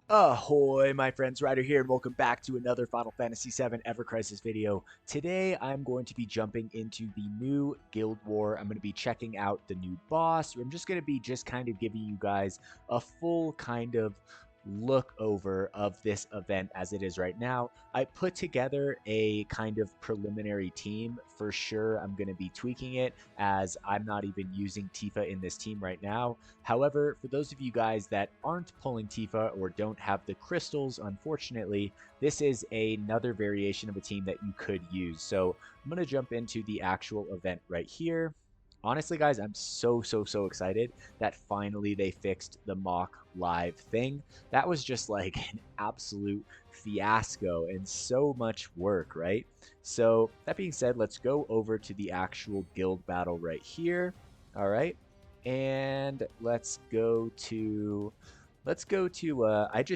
Ahoy, my friends, Ryder here, and welcome back to another Final Fantasy VII Ever Crisis video. Today, I'm going to be jumping into the new Guild War. I'm going to be checking out the new boss. I'm just going to be kind of giving you guys a full kind of look over of this event as it is right now. I put together a kind of preliminary team. For sure, I'm going to be tweaking it as I'm not even using Tifa in this team right now. However, for those of you guys that aren't pulling Tifa or don't have the crystals, unfortunately, this is another variation of a team that you could use. So I'm going to jump into the actual event right here. Honestly, guys, I'm so excited that finally they fixed the mock live thing. That was just like an absolute fiasco and so much work, right? So that being said, let's go over to the actual guild battle right here. All right. And I just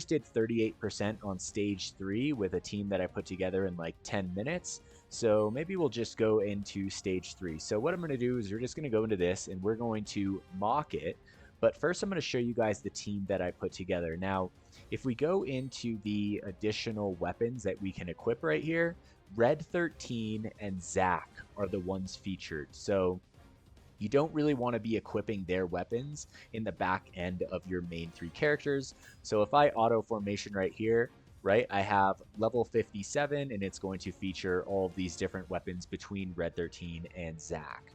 did 38% on stage 3 with a team that I put together in like 10 minutes. So maybe we'll just go into stage 3. So what I'm going to do is we're just going to go into this and we're going to mock it. But first I'm going to show you guys the team that I put together. Now, if we go into the additional weapons that we can equip right here, Red 13 and Zack are the ones featured. So you don't really want to be equipping their weapons in the back end of your main 3 characters. So if I auto formation right here, right, I have level 57 and it's going to feature all of these different weapons between Red 13 and Zack.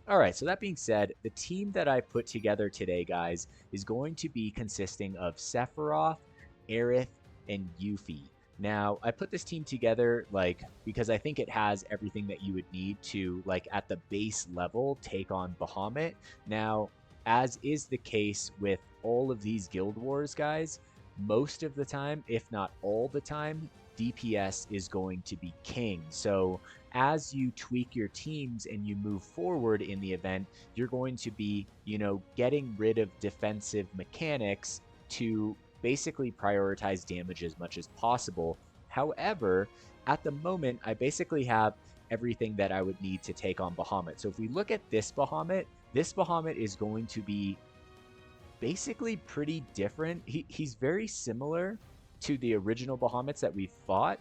All right, so that being said, the team that I put together today, guys, is going to be consisting of Sephiroth, Aerith, and Yuffie. Now, I put this team together because I think it has everything that you would need to at the base level take on Bahamut. Now, as is the case with all of these Guild Wars guys, most of the time, if not all the time, DPS is going to be king. So, as you tweak your teams and you move forward in the event, you're going to be, getting rid of defensive mechanics to basically prioritize damage as much as possible. However, at the moment, I basically have everything that I would need to take on Bahamut. So if we look at this Bahamut is going to be basically pretty different. He's very similar to the original Bahamuts that we fought,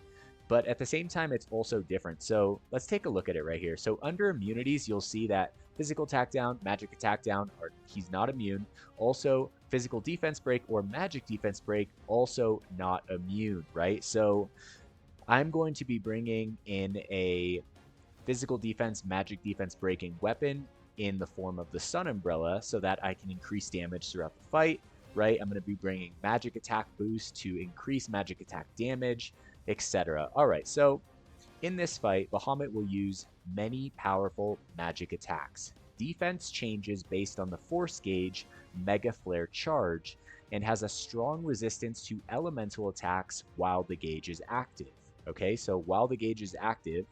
but at the same time, it's also different. So let's take a look at it right here. So under immunities, you'll see that physical attack down, magic attack down, he's not immune. Also, physical defense break or magic defense break, also not immune, right? So I'm going to be bringing in a physical defense, magic defense breaking weapon in the form of the Sun Umbrella so that I can increase damage throughout the fight, right? I'm going to be bringing magic attack boost to increase magic attack damage, etc. All right, so in this fight, Bahamut will use many powerful magic attacks. Defense changes based on the force gauge Mega Flare charge and has a strong resistance to elemental attacks while the gauge is active. Okay, so while the gauge is active,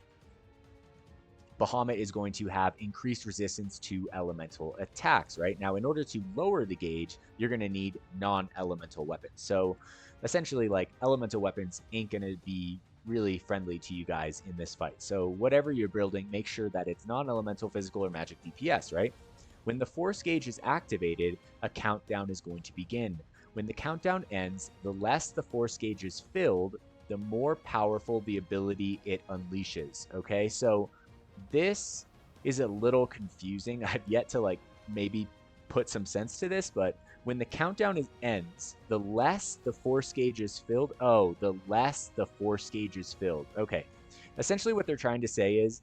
Bahamut is going to have increased resistance to elemental attacks, right? Now, in order to lower the gauge, you're going to need non-elemental weapons. So essentially, elemental weapons ain't going to be really friendly to you guys in this fight. So whatever you're building, make sure that it's non-elemental, physical, or magic DPS, right? When the force gauge is activated, a countdown is going to begin. When the countdown ends, the less the force gauge is filled, the more powerful the ability it unleashes, okay? So this is a little confusing. I've yet to maybe put some sense to this, but when the countdown ends, the less the force gauge is filled. Oh, the less the force gauge is filled. Okay. Essentially what they're trying to say is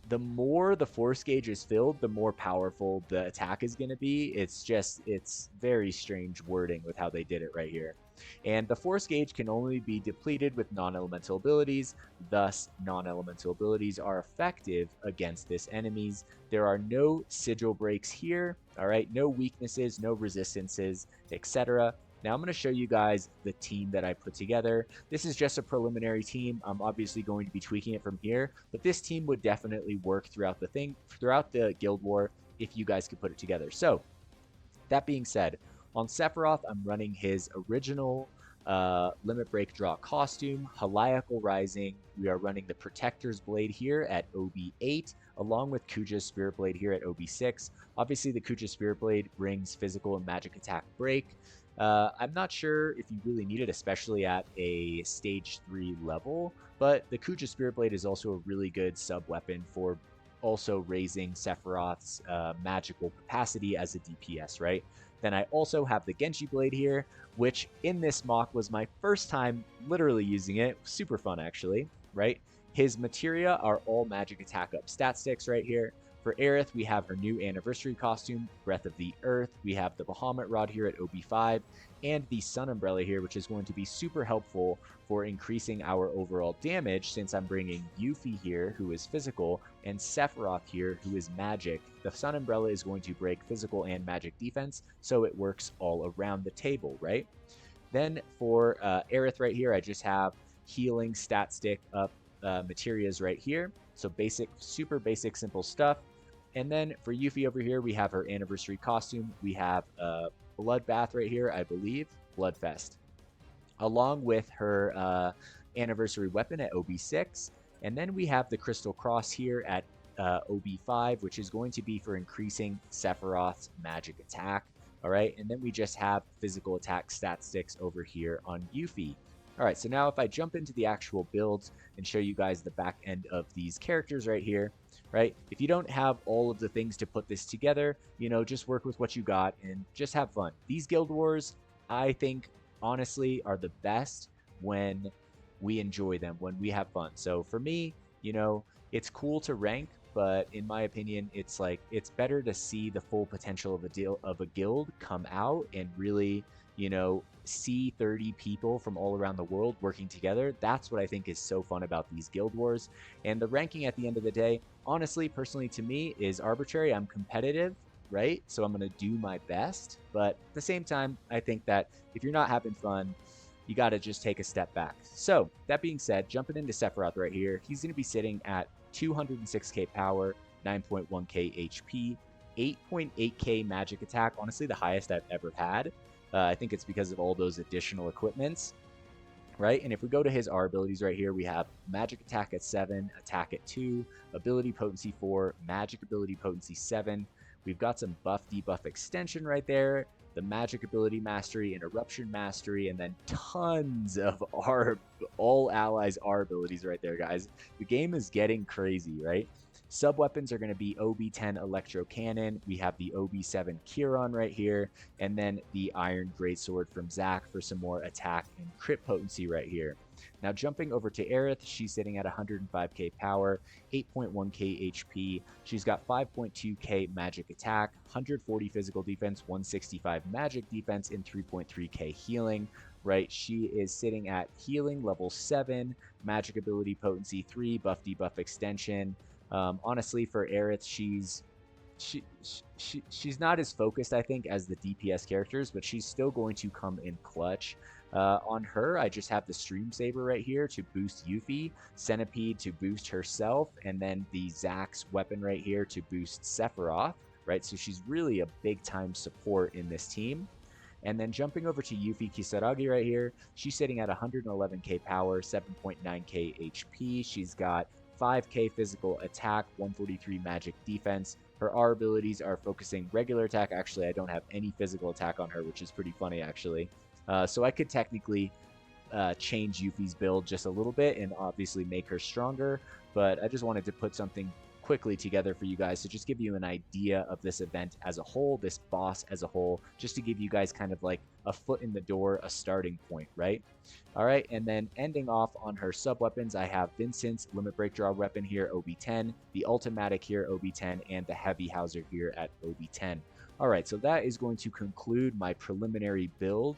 the more the force gauge is filled, the more powerful the attack is going to be. It's very strange wording with how they did it right here. And the force gauge can only be depleted with non-elemental abilities, thus non-elemental abilities are effective against this enemies. There are no sigil breaks here, all right, no weaknesses, no resistances, etc. Now I'm going to show you guys the team that I put together. This is just a preliminary team. I'm obviously going to be tweaking it from here, but this team would definitely work throughout the Guild War if you guys could put it together. So that being said, on Sephiroth, I'm running his original Limit Break Draw costume, Heliacal Rising. We are running the Protector's Blade here at OB8, along with Kuja's Spirit Blade here at OB6. Obviously, the Kuja Spirit Blade brings physical and magic attack break. I'm not sure if you really need it, especially at a stage 3 level, but the Kuja Spirit Blade is also a really good sub weapon for also raising Sephiroth's magical capacity as a DPS, right? Then I also have the Genji Blade here, which in this mock was my first time literally using it. Super fun, actually, right? His materia are all magic attack up stat sticks right here. For Aerith, we have her new anniversary costume, Breath of the Earth. We have the Bahamut Rod here at OB5, and the Sun Umbrella here, which is going to be super helpful for increasing our overall damage since I'm bringing Yuffie here, who is physical, and Sephiroth here, who is magic. The Sun Umbrella is going to break physical and magic defense, so it works all around the table, right? Then for Aerith right here, I just have healing stat stick up materias right here. So basic, super basic, simple stuff. And then for Yuffie over here, we have her anniversary costume. We have a Bloodbath right here, I believe, Bloodfest, along with her anniversary weapon at OB6. And then we have the Crystal Cross here at OB5, which is going to be for increasing Sephiroth's magic attack. All right, and then we just have physical attack stat sticks over here on Yuffie. All right, so now if I jump into the actual builds and show you guys the back end of these characters right here, right? If you don't have all of the things to put this together, you know, just work with what you got and just have fun. These Guild Wars, I think, honestly, are the best when we enjoy them, when we have fun. So for me, you know, it's cool to rank, but in my opinion, it's like it's better to see the full potential of a guild come out and really, you know, see 30 people from all around the world working together. That's what I think is so fun about these guild wars. And the ranking at the end of the day, honestly, personally to me, is arbitrary. I'm competitive, right? So I'm going to do my best. But at the same time, I think that if you're not having fun, you got to just take a step back. So that being said, jumping into Sephiroth right here, he's going to be sitting at 206k power, 9.1k HP, 8.8k magic attack. Honestly, the highest I've ever had. I think it's because of all those additional equipments, right? And if we go to his R abilities right here, we have magic attack at 7, attack at 2, ability potency 4, magic ability potency 7. We've got some buff debuff extension right there, the magic ability mastery, interruption mastery, and then tons of all allies R abilities right there, guys. The game is getting crazy, right? Sub weapons are going to be OB10 Electro Cannon. We have the OB7 Chiron right here, and then the Iron Greatsword from Zack for some more attack and crit potency right here. Now jumping over to Aerith, she's sitting at 105k power, 8.1k HP. She's got 5.2k magic attack, 140 physical defense, 165 magic defense, and 3.3k healing. Right, she is sitting at healing level 7, magic ability potency 3, buff debuff extension. Honestly, for Aerith, she's not as focused, I think, as the DPS characters, but she's still going to come in clutch. On her, I just have the Stream Saber right here to boost Yuffie, Centipede to boost herself, and then the Zack's weapon right here to boost Sephiroth, right? So she's really a big-time support in this team. And then jumping over to Yuffie Kisaragi right here, she's sitting at 111k power, 7.9k HP. She's got 5k physical attack, 143 magic defense. Her R abilities are focusing regular attack. Actually, I don't have any physical attack on her, which is pretty funny, actually. So I could technically change Yuffie's build just a little bit and obviously make her stronger, but I just wanted to put something quickly together for you guys to just give you an idea of this event as a whole, this boss as a whole, just to give you guys kind of like a foot in the door, a starting point, right? All right, and then ending off on her sub weapons, I have Vincent's limit break draw weapon here, OB10, the Ultimatic here, OB10, and the Heavy Hauser here at OB10. All right, so that is going to conclude my preliminary build.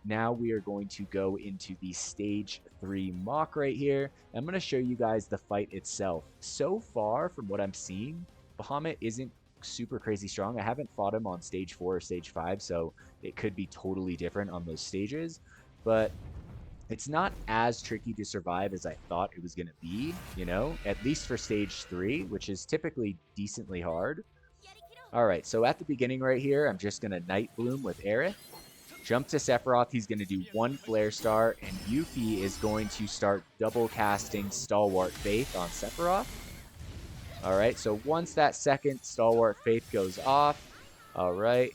Now we are going to go into the stage 3 mock right here. I'm going to show you guys the fight itself. So far, from what I'm seeing, Bahamut isn't super crazy strong. I haven't fought him on stage 4 or stage 5, so it could be totally different on those stages. But it's not as tricky to survive as I thought it was going to be, you know, at least for stage 3, which is typically decently hard. All right, so at the beginning right here, I'm just going to Night Bloom with Aerith. Jump to Sephiroth, he's going to do 1 Flare Star, and Yuffie is going to start double casting Stalwart Faith on Sephiroth. Alright, so once that second Stalwart Faith goes off, alright,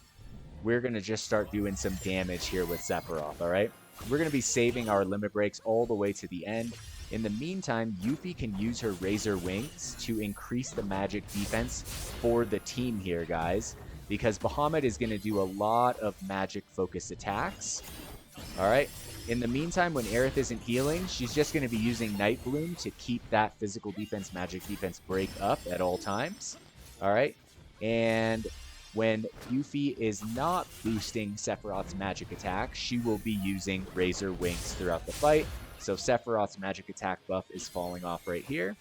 we're going to just start doing some damage here with Sephiroth, all right? We're going to be saving our limit breaks all the way to the end. In the meantime, Yuffie can use her Razor Wings to increase the magic defense for the team here, guys, because Bahamut is going to do a lot of magic-focused attacks. All right. In the meantime, when Aerith isn't healing, she's just going to be using Night Bloom to keep that physical defense, magic defense break up at all times. All right. And when Yuffie is not boosting Sephiroth's magic attack, she will be using Razor Wings throughout the fight. So Sephiroth's magic attack buff is falling off right here.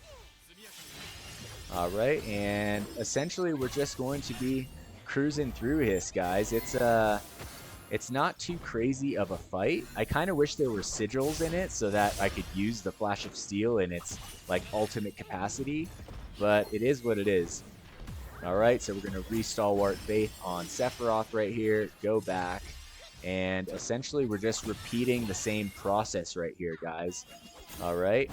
All right. And essentially, we're just going to be cruising through this, guys. It's not too crazy of a fight. I kind of wish there were sigils in it so that I could use the Flash of Steel in its like ultimate capacity, but it is what it is. All right, so we're going to re-stalwart faith on Sephiroth right here, go back, and essentially we're just repeating the same process right here, guys. All right,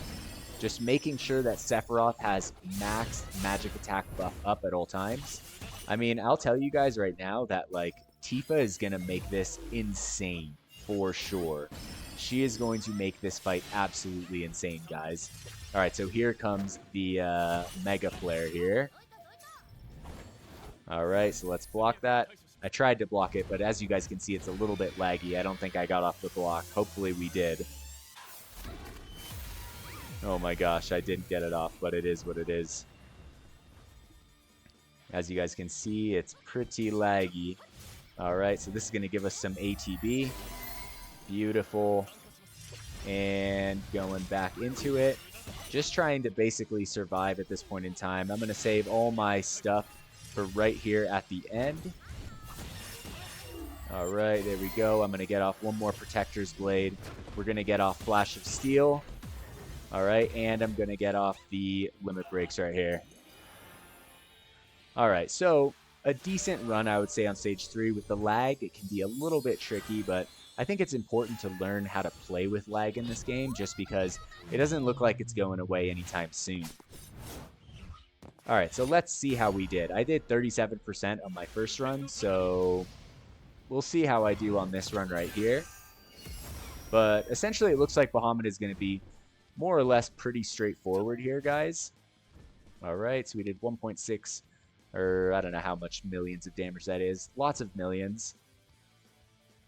just making sure that Sephiroth has max magic attack buff up at all times. I mean, I'll tell you guys right now that like Tifa is going to make this insane for sure. She is going to make this fight absolutely insane, guys. All right, so here comes the Mega Flare here. All right, so let's block that. I tried to block it, but as you guys can see, it's a little bit laggy. I don't think I got off the block. Hopefully we did. Oh my gosh, I didn't get it off, but it is what it is. As you guys can see, it's pretty laggy. All right, so this is going to give us some ATB. Beautiful. And going back into it. Just trying to basically survive at this point in time. I'm going to save all my stuff for right here at the end. All right, there we go. I'm going to get off one more Protector's Blade. We're going to get off Flash of Steel. All right, and I'm going to get off the Limit Breaks right here. All right, so a decent run, I would say, on Stage 3. With the lag, it can be a little bit tricky, but I think it's important to learn how to play with lag in this game just because it doesn't look like it's going away anytime soon. All right, so let's see how we did. I did 37% on my first run, so we'll see how I do on this run right here. But essentially, it looks like Bahamut is going to be more or less pretty straightforward here, guys. All right, so we did 1.6, or I don't know how much millions of damage that is. Lots of millions.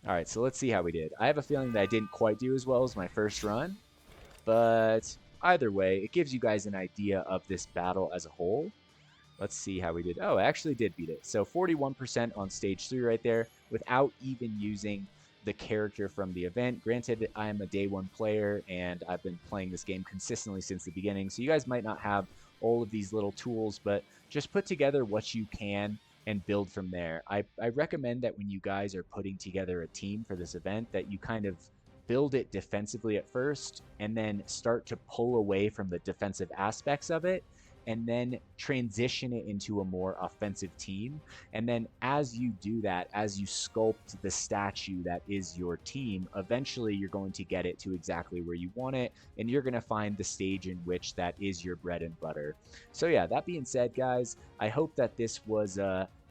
All right, so let's see how we did. I have a feeling that I didn't quite do as well as my first run, but either way, it gives you guys an idea of this battle as a whole. Let's see how we did. Oh, I actually did beat it. So 41% on Stage 3 right there without even using the character from the event. Granted, I am a day one player, and I've been playing this game consistently since the beginning, so you guys might not have all of these little tools, but just put together what you can and build from there. I recommend that when you guys are putting together a team for this event that you kind of build it defensively at first and then start to pull away from the defensive aspects of it and then transition it into a more offensive team. And then as you do that, as you sculpt the statue that is your team, eventually you're going to get it to exactly where you want it, and you're going to find the stage in which that is your bread and butter. So yeah, that being said, guys, I hope that this was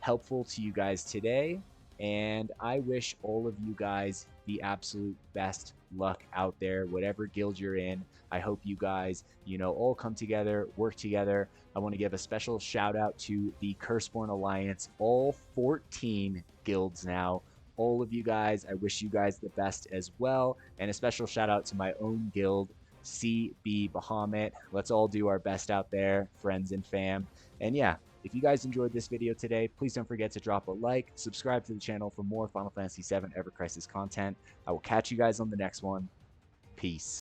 helpful to you guys today, and I wish all of you guys the absolute best luck out there, whatever guild you're in. I hope you guys, all come together, work together. I want to give a special shout out to the Curseborn Alliance, all 14 guilds now. All of you guys, I wish you guys the best as well. And a special shout out to my own guild, CB Bahamut. Let's all do our best out there, friends and fam. And yeah, if you guys enjoyed this video today, please don't forget to drop a like, subscribe to the channel for more Final Fantasy VII Ever Crisis content. I will catch you guys on the next one. Peace.